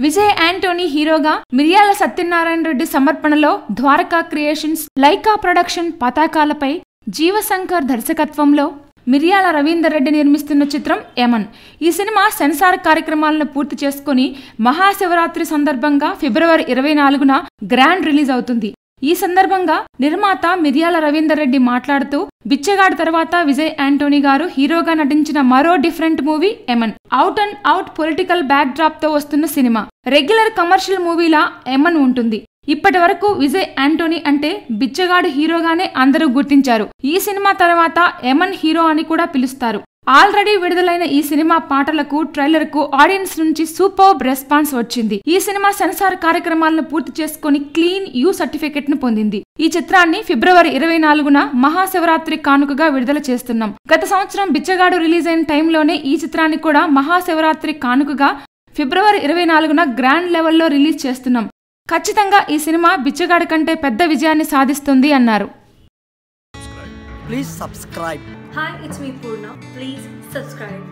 Vijay Anthony హీరోగా మిర్యాల సత్యనారాయణ రెడ్డి సమర్పణలో Dwaraka Creations, Lyca Production పతాకాలపై జీవశంకర్ దర్శకత్వంలో మిర్యాల రవీందర్ రెడ్డి నిర్మిస్తున్న చిత్రం యమన్. ఈ సినిమా సెన్సార్ కార్యక్రమాలను పూర్తి చేసుకుని మహాశివరాత్రి సందర్భంగా ఫిబ్రవరి 24న గ్రాండ్ రిలీజ్ అవుతుంది. ఈ సందర్భంగా నిర్మాత మిర్యాల రవీందర్ రెడ్డి మాట్లాడుతూ, బిచ్చగాడు తర్వాత విజయ్ యాంటోనీ గారు హీరోగా నటించిన మరో different movie Yaman. Out and out political backdrop తో వస్తున్న సినిమా. రెగ్యులర్ కమర్షియల్ మూవీలా యమన్ ఉంటుంది. ఇప్పటి వరకు విజయ్ యాంటోనీ అంటే బిచ్చగాడు హీరోగానే అందరూ గుర్తించారు. ఈ సినిమా తర్వాత యమన్ హీరో అని కూడా పిలుస్తారు. ఆల్రెడీ విడుదలైన ఈ సినిమా పాటలకు, ట్రైలర్ కు ఆడియన్స్ నుంచి సూపర్బ్ రెస్పాన్స్ వచ్చింది. ఈ సినిమా సెన్సార్ కార్యక్రమాలను పూర్తి చేసుకుని క్లీన్ యూ సర్టిఫికెట్ ను పొందింది. ఈ చిత్రాన్ని ఫిబ్రవరి 24న మహాశివరాత్రి కానుకగా విడుదల చేస్తున్నాం. గత సంవత్సరం బిచ్చగాడు రిలీజ్ అయిన టైంలోనే ఈ చిత్రాన్ని కూడా మహాశివరాత్రి కానుకగా ఫిబ్రవరి 24న గ్రాండ్ లెవెల్లో రిలీజ్ చేస్తున్నాం. ఖచ్చితంగా ఈ సినిమా బిచ్చగాడి కంటే పెద్ద విజయాన్ని సాధిస్తుంది అన్నారు. Please subscribe. Hi, it's me Purna. Please subscribe.